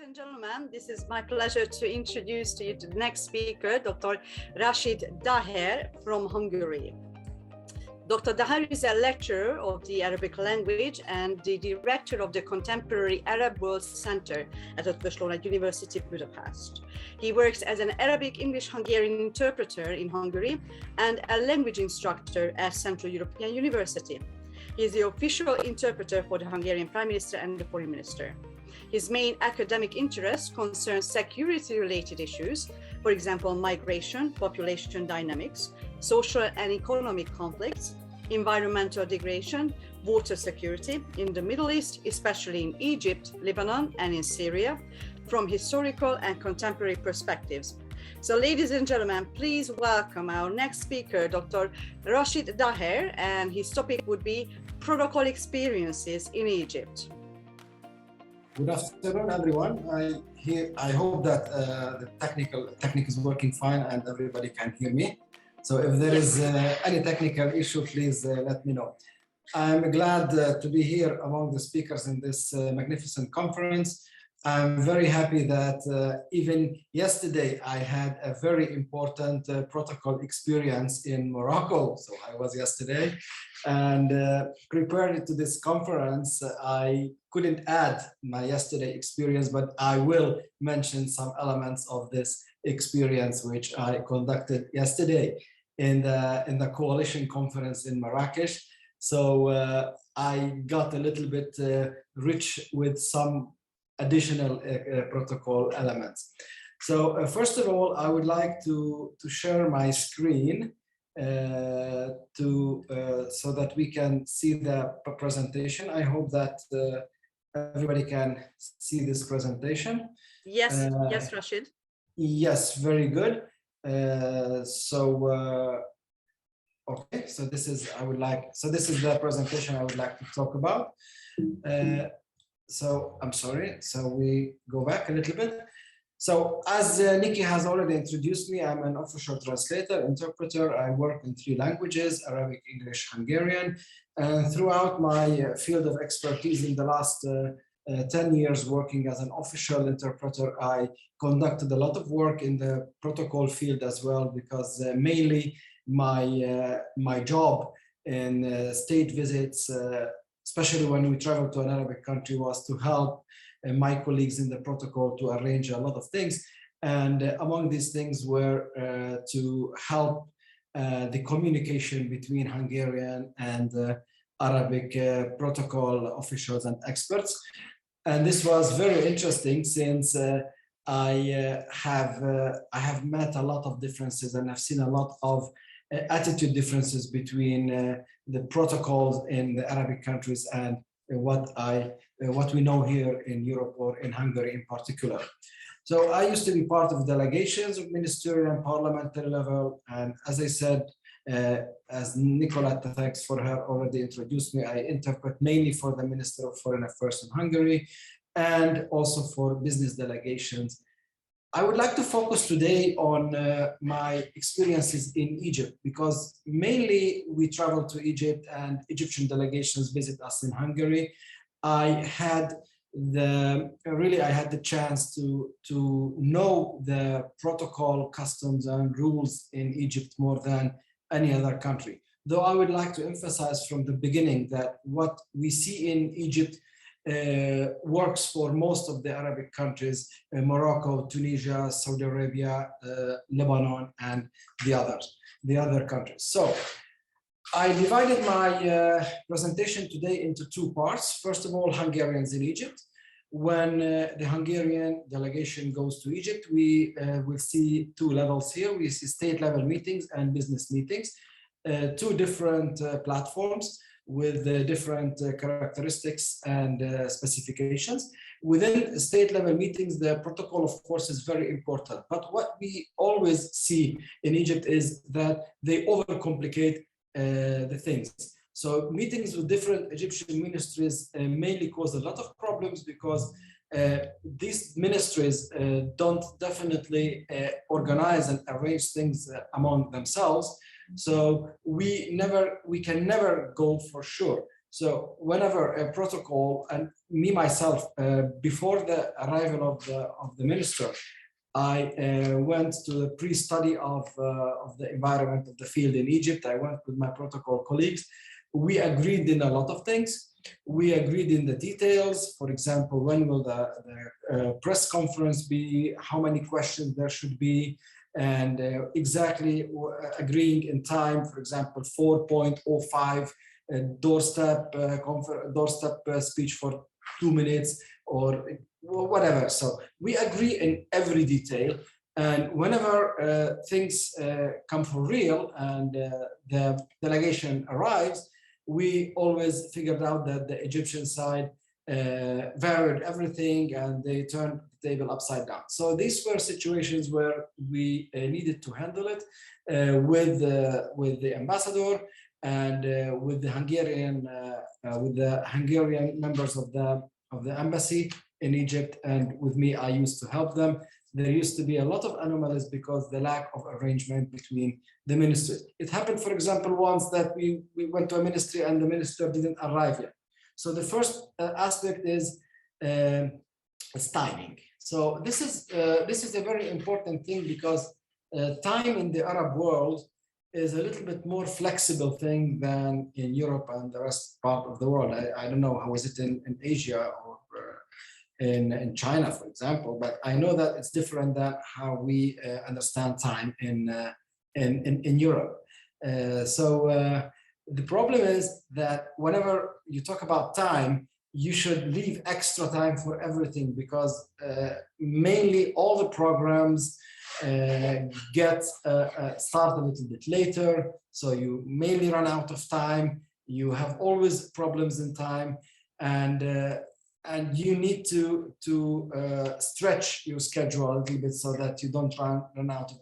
and gentlemen, this is my pleasure to introduce to you the next speaker, Dr. Rashed Daher from Hungary. Dr. Daher is a lecturer of the Arabic language and the director of the Contemporary Arab World Center at Eötvös University, Budapest. He works as an Arabic English-Hungarian interpreter in Hungary and a language instructor at Central European University. He is the official interpreter for the Hungarian Prime Minister and the Foreign Minister. His main academic interest concerns security-related issues, for example, migration, population dynamics, social and economic conflicts, environmental degradation, water security in the Middle East, especially in Egypt, Lebanon, and in Syria, from historical and contemporary perspectives. So, ladies and gentlemen, please welcome our next speaker, Dr. Rashed Daher, and his topic would be protocol experiences in Egypt. Good afternoon, everyone. I hope that the technique is working fine and everybody can hear me. So if there is any technical issue, please let me know. I'm glad to be here among the speakers in this magnificent conference. I'm very happy that even yesterday I had a very important protocol experience in Morocco. So I was yesterday and prepared to this conference. I couldn't add my yesterday experience, but I will mention some elements of this experience which I conducted yesterday in the coalition conference in Marrakesh. So I got a little bit rich with some additional protocol elements. So first of all, I would like to share my screen so that we can see the presentation. I hope that everybody can see this presentation. Yes, yes, Rashed. Yes, very good. Okay, so this is the presentation I would like to talk about. So I'm sorry, so we go back a little bit. So as Nikki has already introduced me, I'm an official translator, interpreter. I work in 3 languages, Arabic, English, Hungarian. And throughout my field of expertise in the last 10 years working as an official interpreter, I conducted a lot of work in the protocol field as well, because mainly my job in state visits, especially when we travel to an Arabic country, was to help my colleagues in the protocol to arrange a lot of things. And among these things were to help the communication between Hungarian and Arabic protocol officials and experts. And this was very interesting since I have met a lot of differences and I've seen a lot of attitude differences between the protocols in the Arabic countries and what we know here in Europe or in Hungary in particular. So I used to be part of delegations of ministerial and parliamentary level, and as I said, as Nicoletta, thanks for her, already introduced me, I interpret mainly for the Minister of Foreign Affairs in Hungary and also for business delegations. I would like to focus today on my experiences in Egypt, because mainly we travel to Egypt and Egyptian delegations visit us in Hungary. I had the chance to know the protocol, customs and rules in Egypt more than any other country. Though I would like to emphasize from the beginning that what we see in Egypt works for most of the Arabic countries, Morocco, Tunisia, Saudi Arabia, Lebanon, and the other countries. So I divided my presentation today into 2 parts. First of all, Hungarians in Egypt. When the Hungarian delegation goes to Egypt, we will see 2 levels here. We see state level meetings and business meetings, 2 different platforms with different characteristics and specifications. Within state level meetings, the protocol, of course, is very important. But what we always see in Egypt is that they overcomplicate the things. So meetings with different Egyptian ministries mainly cause a lot of problems, because these ministries don't definitely organize and arrange things among themselves. So we can never go for sure. So whenever a protocol, and me myself, before the arrival of the minister, I went to the pre-study of the environment of the field in Egypt. I went with my protocol colleagues. We agreed in a lot of things. We agreed in the details. For example, when will the press conference be? How many questions there should be? And exactly agreeing in time. For example, 4.05 doorstep speech for 2 minutes or whatever. So we agree in every detail, and whenever things come for real and the delegation arrives, we always figured out that the Egyptian side varied everything and they turned the table upside down. So these were situations where we needed to handle it with the ambassador and with the Hungarian members of the embassy in Egypt, and with me, I used to help them. There used to be a lot of anomalies because the lack of arrangement between the ministries. It happened, for example, once that we went to a ministry and the minister didn't arrive yet. So the first aspect is timing. So this is a very important thing because time in the Arab world is a little bit more flexible thing than in Europe and the rest part of the world. I don't know how is it in Asia or in China, for example, but I know that it's different than how we understand time in Europe. The problem is that whenever you talk about time, you should leave extra time for everything because mainly all the programs get start a little bit later. So you mainly run out of time. You have always problems in time, and you need to stretch your schedule a little bit so that you don't run out of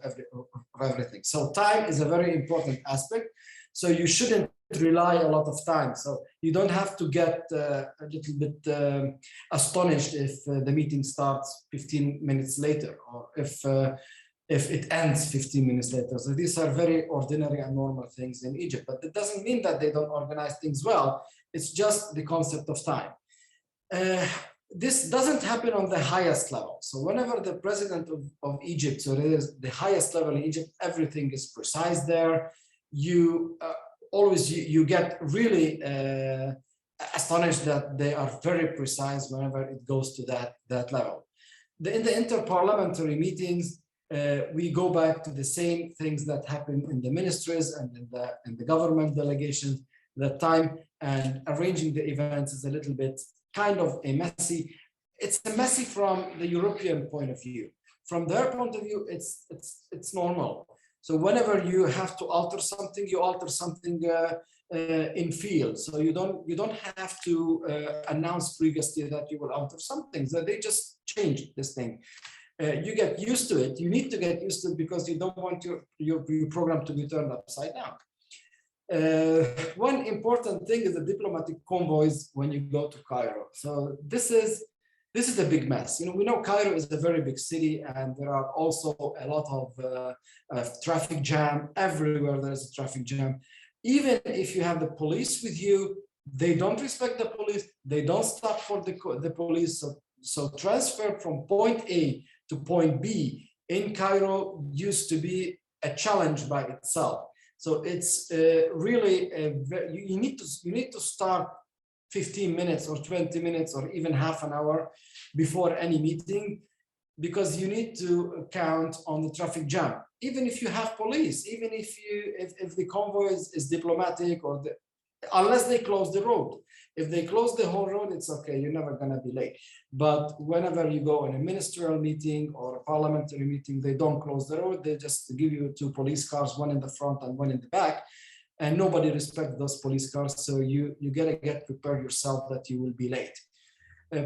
everything. So time is a very important aspect. So you shouldn't rely a lot of time. So you don't have to get a little bit astonished if the meeting starts 15 minutes later or if it ends 15 minutes later. So these are very ordinary and normal things in Egypt, but it doesn't mean that they don't organize things well. It's just the concept of time. This doesn't happen on the highest level. So whenever the president of Egypt, so it is the highest level in Egypt, everything is precise there. You you get really astonished that they are very precise whenever it goes to that level. In the interparliamentary meetings, we go back to the same things that happen in the ministries and in the government delegations. The time and arranging the events is a little bit kind of a messy. It's a messy from the European point of view. From their point of view, it's normal. So whenever you have to alter something, you alter something in field. So you don't have to announce previously that you will alter something. So they just change this thing. You get used to it. You need to get used to it because you don't want your program to be turned upside down. One important thing is the diplomatic convoys when you go to Cairo. So this is a big mess. You know, we know Cairo is a very big city, and there are also a lot of traffic jam everywhere. There's a traffic jam. Even if you have the police with you, they don't respect the police. They don't stop for the police. So transfer from point A to point B in Cairo used to be a challenge by itself. So it's really you need to start 15 minutes or 20 minutes or even half an hour before any meeting, because you need to count on the traffic jam. Even if you have police, even if the convoy is diplomatic or unless they close the road. If they close the whole road, it's okay, you're never gonna be late. But whenever you go in a ministerial meeting or a parliamentary meeting, they don't close the road, they just give you 2 police cars, one in the front and one in the back, and nobody respects those police cars, so you gotta get prepared yourself that you will be late.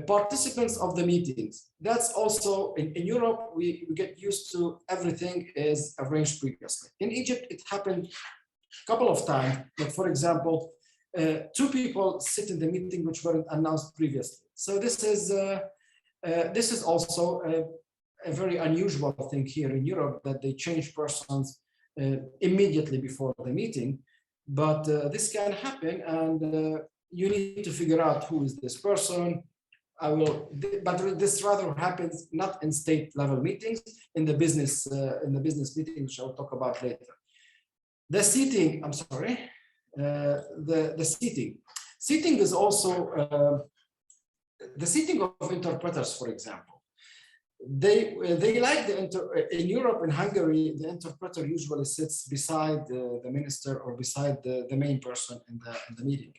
Participants of the meetings, that's also, in Europe, we get used to everything is arranged previously. In Egypt, it happened a couple of times, but for example, 2 people sit in the meeting which weren't announced previously. So this is also a very unusual thing here in Europe, that they change persons immediately before the meeting. But this can happen, and you need to figure out who is this person. But this rather happens not in state level meetings, in the business meetings, which I'll talk about later. The seating, I'm sorry, the seating. Seating is also the seating of interpreters, for example. They like in Europe, in Hungary, the interpreter usually sits beside the minister or beside the main person in the meeting.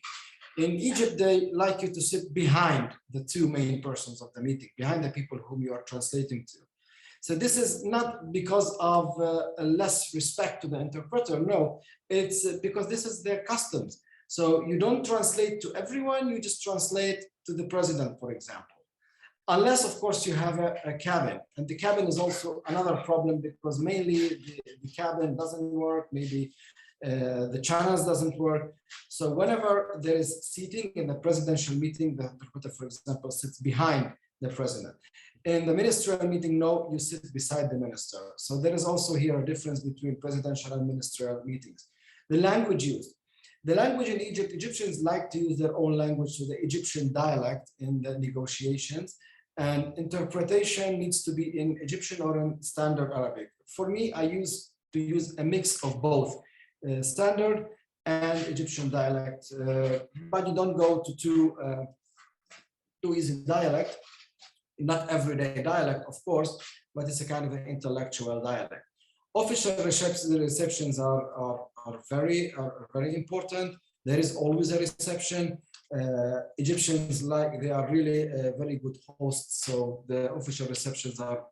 In Egypt, they like you to sit behind the two main persons of the meeting, behind the people whom you are translating to. So this is not because of less respect to the interpreter. No, it's because this is their customs. So you don't translate to everyone, you just translate to the president, for example. Unless, of course, you have a cabin. And the cabin is also another problem because mainly the cabin doesn't work, maybe the channels doesn't work. So whenever there is seating in the presidential meeting, the interpreter, for example, sits behind the president. In the ministerial meeting, no, you sit beside the minister. So there is also here a difference between presidential and ministerial meetings. The language used. The language in Egypt, Egyptians like to use their own language, so the Egyptian dialect in the negotiations, and interpretation needs to be in Egyptian or in standard Arabic. For me, I used to use a mix of both standard and Egyptian dialect, but you don't go to too easy dialect. Not everyday dialect, of course, but it's a kind of an intellectual dialect. Official receptions are very important. There is always a reception. Egyptians, they are really very good hosts, so the official receptions are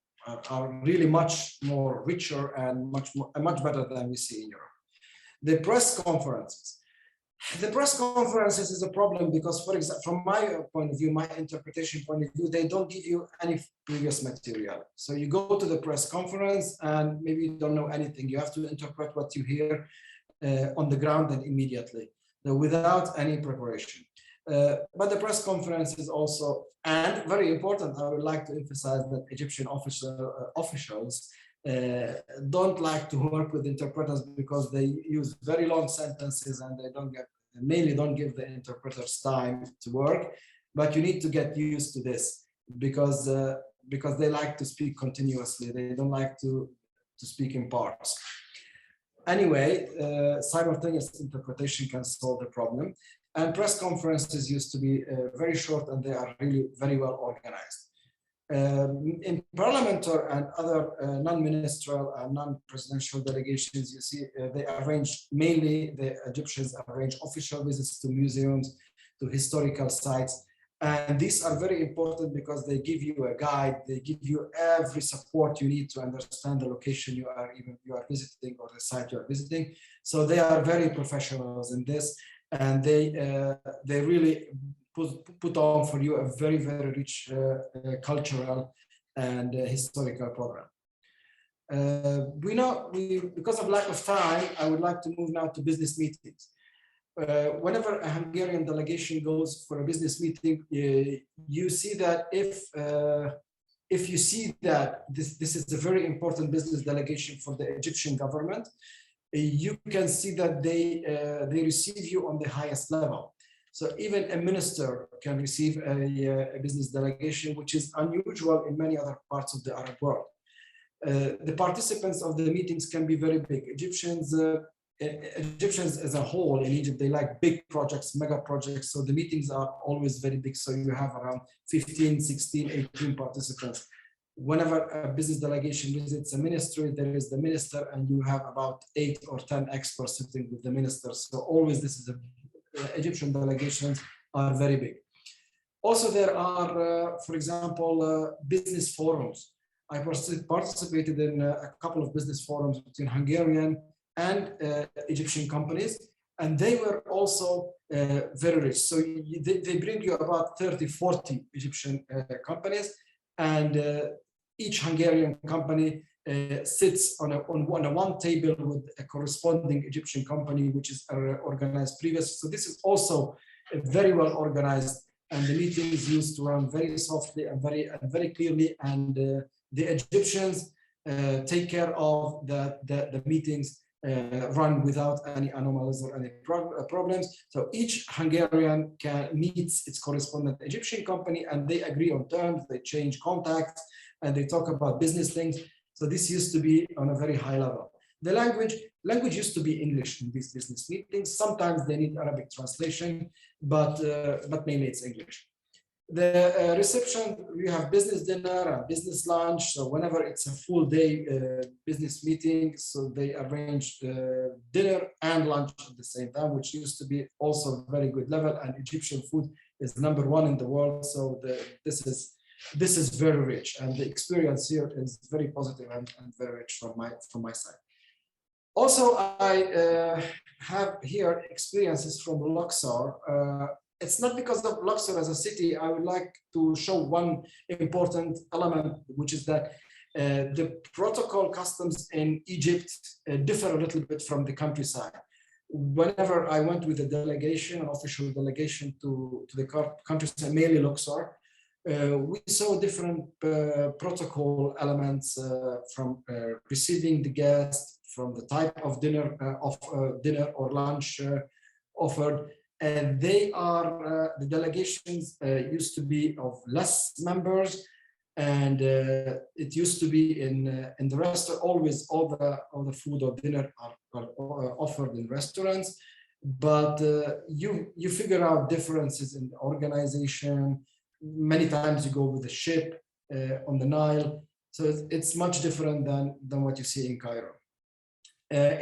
really much more richer and much better than we see in Europe. The press conferences. The press conferences is a problem because, for example, from my point of view, my interpretation point of view, they don't give you any previous material. So you go to the press conference and maybe you don't know anything. You have to interpret what you hear on the ground and immediately, without any preparation. But the press conference is also, and very important, I would like to emphasize that Egyptian officials don't like to work with interpreters because they use very long sentences and they mainly don't give the interpreters time to work. But you need to get used to this because they like to speak continuously. They don't like to speak in parts. Anyway, simultaneous interpretation can solve the problem. And press conferences used to be very short and they are really very well organized. In parliamentary and other non-ministerial and non-presidential delegations, you see they arrange, mainly the Egyptians arrange official visits to museums, to historical sites. And these are very important because they give you a guide, they give you every support you need to understand the location you are visiting or the site you are visiting. So they are very professionals in this, and they really put on for you a very, very rich cultural and historical program. Because of lack of time, I would like to move now to business meetings. Whenever a Hungarian delegation goes for a business meeting, you see that if you see that this is a very important business delegation for the Egyptian government, you can see that they receive you on the highest level. So even a minister can receive a business delegation, which is unusual in many other parts of the Arab world. The participants of the meetings can be very big. Egyptians as a whole in Egypt, they like big projects, mega projects. So the meetings are always very big. So you have around 15, 16, 18 participants. Whenever a business delegation visits a ministry, there is the minister and you have about 8 or 10 experts sitting with the minister. So always this is Egyptian delegations are very big. Also, there are, for example, business forums. I participated in a couple of business forums between Hungarian and Egyptian companies, and they were also very rich. So they bring you about 30, 40 Egyptian companies, and each Hungarian company sits on one table with a corresponding Egyptian company, which is organized previous. So this is also very well organized, and the meetings used to run very softly and very clearly. And the Egyptians take care of the meetings run without any anomalies or any problems. So each Hungarian meets its correspondent Egyptian company and they agree on terms, they change contacts, and they talk about business things. So this used to be on a very high level. The language used to be English in these business meetings. Sometimes they need Arabic translation, but mainly it's English. The reception, we have business dinner and business lunch. So whenever it's a full day business meeting, so they arranged dinner and lunch at the same time, which used to be also a very good level. And Egyptian food is #1 in the world. So this is very rich, and the experience here is very positive and very rich from my side. Also, I have here experiences from Luxor. It's not because of Luxor as a city. I would like to show one important element, which is that the protocol customs in Egypt differ a little bit from the countryside. Whenever I went with a delegation, an official delegation to the countryside, mainly Luxor, we saw different protocol elements from receiving the guest, from the type of dinner dinner or lunch offered. And they are the delegations used to be of less members, and it used to be in the restaurant. Always all the food or dinner are offered in restaurants, but you figure out differences in the organization. Many times you go with a ship on the Nile, so it's much different than what you see in Cairo.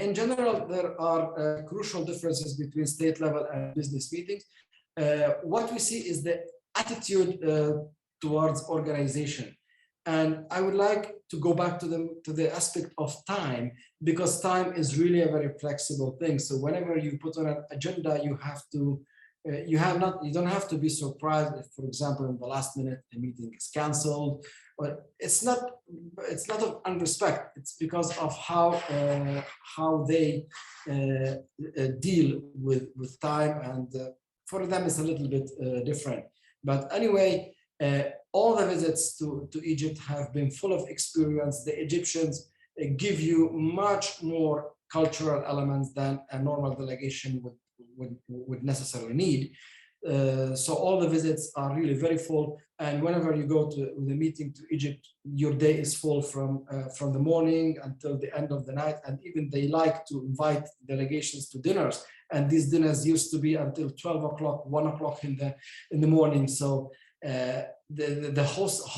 In general, there are crucial differences between state level and business meetings. What we see is the attitude towards organization. And I would like to go back to the aspect of time, because time is really a very flexible thing. So whenever you put on an agenda, you have to you don't have to be surprised if, for example, in the last minute the meeting is canceled. But it's not of unrespect. It's because of how they deal with time, and for them it's a little bit different. But anyway, all the visits to Egypt have been full of experience. The Egyptians give you much more cultural elements than a normal delegation would necessarily need. So all the visits are really very full, and whenever you go to the meeting to Egypt, your day is full from the morning until the end of the night. And even they like to invite delegations to dinners, and these dinners used to be until 12 o'clock, 1 o'clock in the morning. So the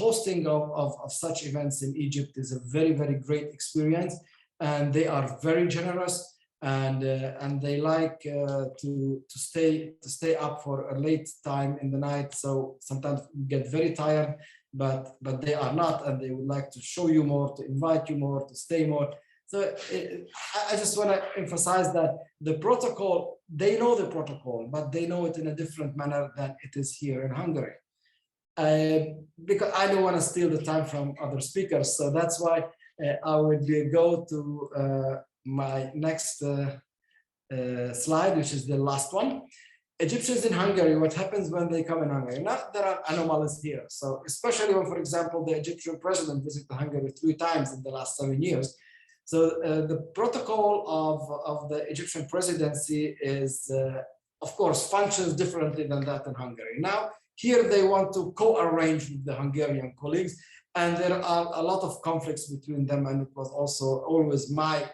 hosting of such events in Egypt is a very, very great experience, and they are very generous. And they like to stay up for a late time in the night. So sometimes you get very tired, but they are not, and they would like to show you more, to invite you more, to stay more. So I just want to emphasize that the protocol, they know the protocol, but they know it in a different manner than it is here in Hungary. Because I don't want to steal the time from other speakers, so that's why I would go to my next slide, which is the last one. Egyptians in Hungary, what happens when they come in Hungary? Now, there are anomalies here. So especially when, for example, the Egyptian president visited Hungary 3 times in the last 7 years. So the protocol of the Egyptian presidency is, of course, functions differently than that in Hungary. Now, here they want to co-arrange with the Hungarian colleagues, and there are a lot of conflicts between them, and it was also always my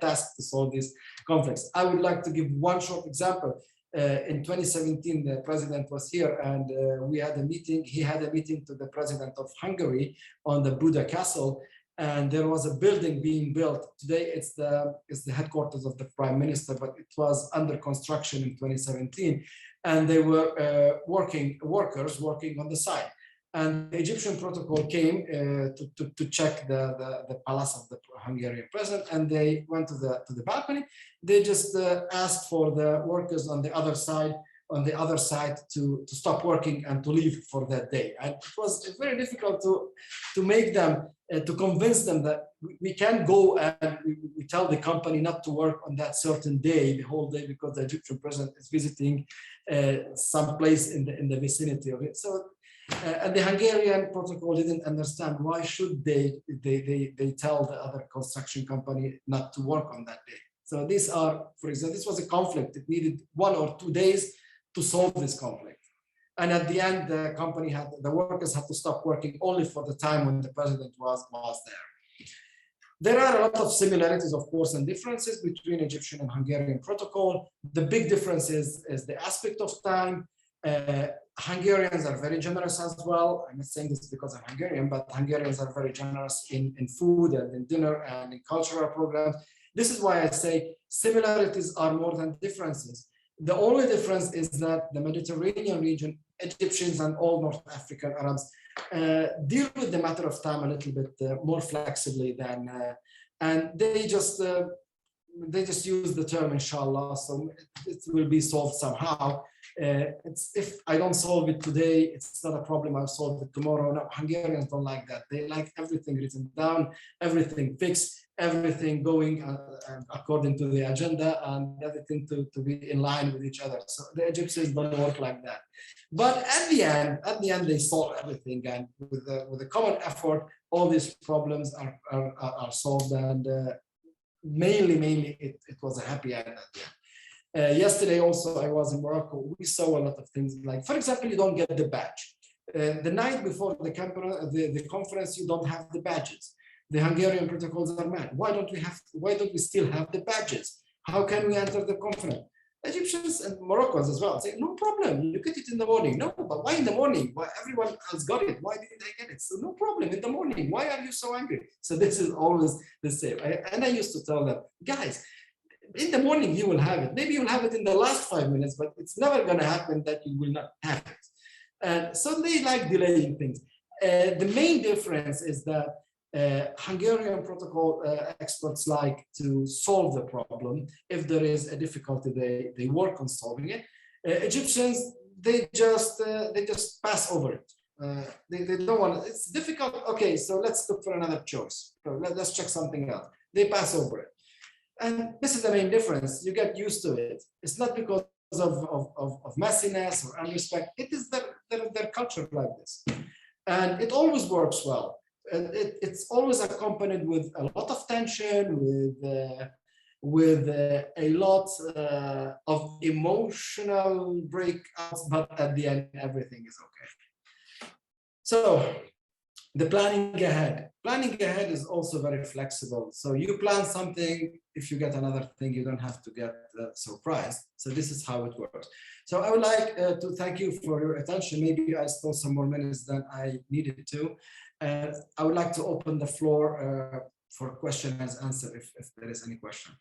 task to solve these conflicts. I would like to give one short example. In 2017, the president was here, and we had a meeting. He had a meeting to the president of Hungary on the Buda Castle, and there was a building being built. Today, it's the headquarters of the prime minister, but it was under construction in 2017, and they were workers working on the site. And the Egyptian protocol came to check the palace of the Hungarian president, and they went to the balcony. They just asked for the workers on the other side to stop working and to leave for that day. And it was very difficult to make them to convince them that we can't go and we tell the company not to work on that certain day, the whole day, because the Egyptian president is visiting some place in the vicinity of it. So And the Hungarian protocol didn't understand why should they tell the other construction company not to work on that day. So these are, for example, this was a conflict. It needed 1 or 2 days to solve this conflict. And at the end, the workers had to stop working only for the time when the president was there. There are a lot of similarities, of course, and differences between Egyptian and Hungarian protocol. The big difference is the aspect of time. Hungarians are very generous as well. I'm not saying this because I'm Hungarian, but Hungarians are very generous in food and in dinner and in cultural programs. This is why I say similarities are more than differences. The only difference is that the Mediterranean region, Egyptians and all North African Arabs deal with the matter of time a little bit more flexibly than, and they just use the term inshallah, so it will be solved somehow. If I don't solve it today, it's not a problem, I'll solve it tomorrow. No, Hungarians don't like that. They like everything written down, everything fixed, everything going according to the agenda, and everything to be in line with each other. So the Egyptians don't work like that. But at the end, they solve everything, and with a common effort, all these problems are solved, and mainly it was a happy end at the end. Yesterday also, I was in Morocco. We saw a lot of things, like, for example, you don't get the badge. The night before the conference, you don't have the badges. The Hungarian protocols are mad. Why don't we still have the badges? How can we enter the conference? Egyptians and Moroccans as well say, no problem, you get it in the morning. No, but why in the morning? Why everyone else got it? Why didn't I get it? So no problem, in the morning. Why are you so angry? So this is always the same. And I used to tell them, guys, in the morning you will have it. Maybe you'll have it in the last 5 minutes, but it's never going to happen that you will not have it. And so they like delaying things. The main difference is that Hungarian protocol experts like to solve the problem. If there is a difficulty, they work on solving it. Egyptians, they just pass over it. They don't want it. It's difficult. Okay, so let's look for another choice. Let's check something else. They pass over it. And this is the main difference. You get used to it. It's not because of messiness or unrespect. It is their culture like this. And it always works well. And it's always accompanied with a lot of tension, with a lot of emotional breakouts, but at the end, everything is okay. So the planning ahead. Planning ahead is also very flexible. So you plan something, if you get another thing, you don't have to get surprised. So this is how it works. So I would like to thank you for your attention. Maybe I stole some more minutes than I needed to. I would like to open the floor for question and answer if there is any question.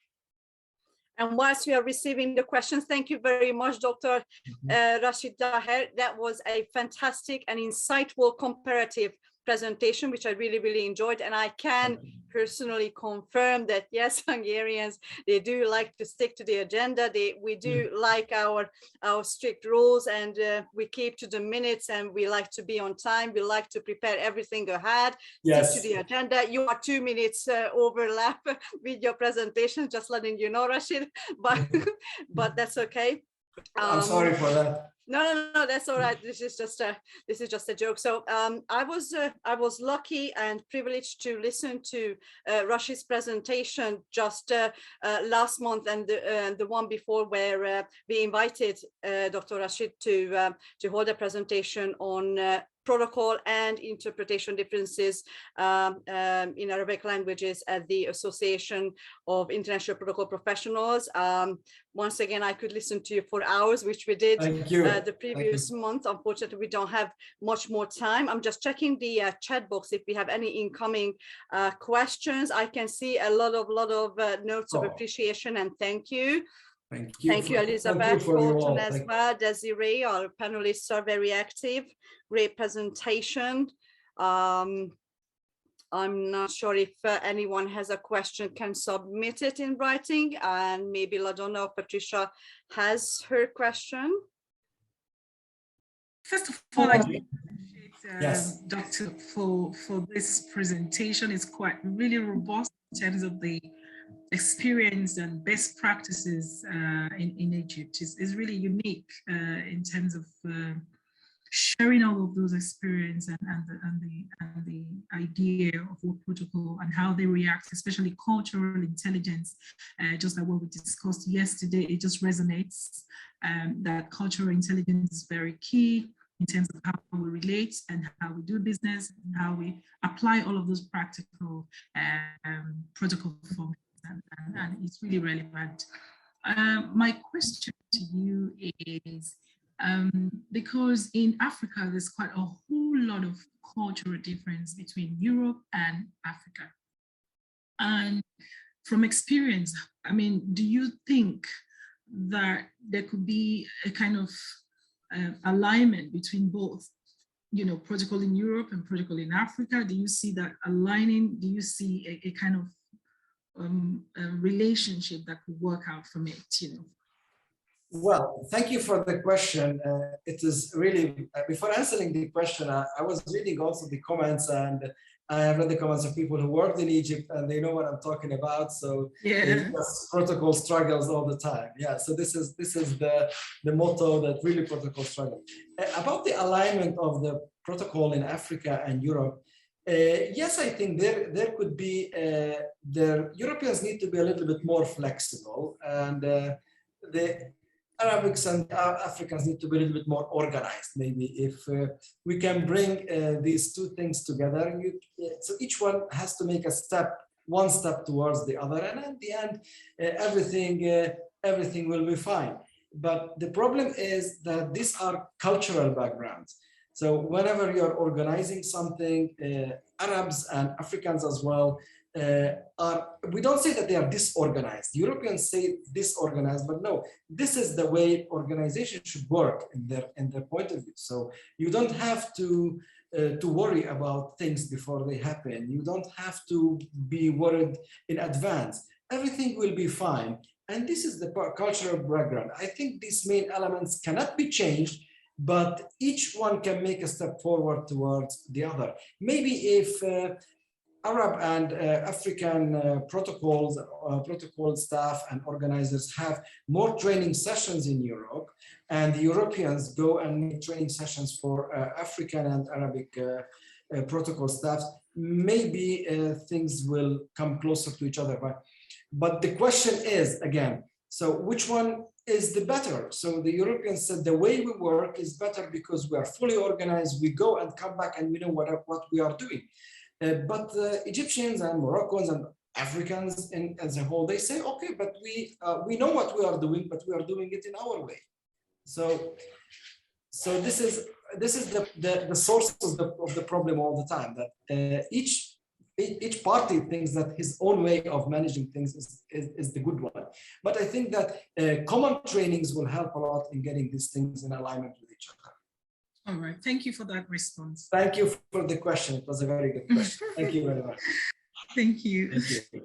And whilst we are receiving the questions, thank you very much, Dr. Rashed Daher. That was a fantastic and insightful comparative presentation, which I really enjoyed. And I can personally confirm that, yes, Hungarians, they do like to stick to the agenda. We do like our strict rules, and we keep to the minutes, and we like to be on time. We like to prepare everything ahead, stick to the agenda. You are 2 minutes overlap with your presentation, just letting you know, Rashed, but that's okay. I'm sorry for that. No, that's all right. This is just a joke. So I was lucky and privileged to listen to Rashed's presentation just last month, and the one before, where we invited Dr. Rashed to hold a presentation on protocol and interpretation differences in Arabic languages at the Association of International Protocol Professionals. Once again, I could listen to you for hours, which we did the previous month. Unfortunately, we don't have much more time. I'm just checking the chat box if we have any incoming questions. I can see a lot of notes of appreciation and thank you. Thank you, Elizabeth, Fulton as well. Desiree, our panelists are very active. Great presentation. I'm not sure if anyone has a question, can submit it in writing, and maybe Ladonna or Patricia has her question. First of all, I appreciate Doctor for this presentation. It's quite really robust in terms of the experience and best practices in Egypt. Is really unique in terms of sharing all of those experience and the idea of what protocol and how they react, especially cultural intelligence, just like what we discussed yesterday. It just resonates that cultural intelligence is very key in terms of how we relate and how we do business and how we apply all of those practical protocol forms, and it's really relevant. My question to you is, because in Africa, there's quite a whole lot of cultural difference between Europe and Africa. And from experience, I mean, do you think that there could be a kind of alignment between both, you know, protocol in Europe and protocol in Africa? Do you see that aligning? Do you see a kind of a relationship that could work out from it, you know? Well, thank you for the question. It is really, before answering the question, I was reading also the comments, and I have read the comments of people who worked in Egypt and they know what I'm talking about. So yeah, protocol struggles all the time. Yeah, so this is the motto, that really protocol struggle. About the alignment of the protocol in Africa and Europe, yes, I think there could be, the Europeans need to be a little bit more flexible, and the Arabics and Africans need to be a little bit more organized. Maybe if we can bring these two things together, so each one has to make one step towards the other, and at the end, everything will be fine. But the problem is that these are cultural backgrounds. So whenever you're organizing something, Arabs and Africans as well, we don't say that they are disorganized. Europeans say disorganized, but no, this is the way organization should work in their point of view. So you don't have to worry about things before they happen. You don't have to be worried in advance. Everything will be fine. And this is the cultural background. I think these main elements cannot be changed, but each one can make a step forward towards the other. Maybe if Arab and African protocol staff and organizers have more training sessions in Europe, and the Europeans go and make training sessions for African and Arabic protocol staff, maybe things will come closer to each other. But the question is, again, so which one is the better? So the Europeans said the way we work is better because we are fully organized, we go and come back and we know what we are doing. But Egyptians and Moroccans and Africans as a whole, they say, okay, but we know what we are doing, but we are doing it in our way. So this is the source of the problem all the time, that each party thinks that his own way of managing things is the good one. But I think that common trainings will help a lot in getting these things in alignment with each other. All right, thank you for that response. Thank you for the question. It was a very good question. Thank you very much. Thank you. Thank you.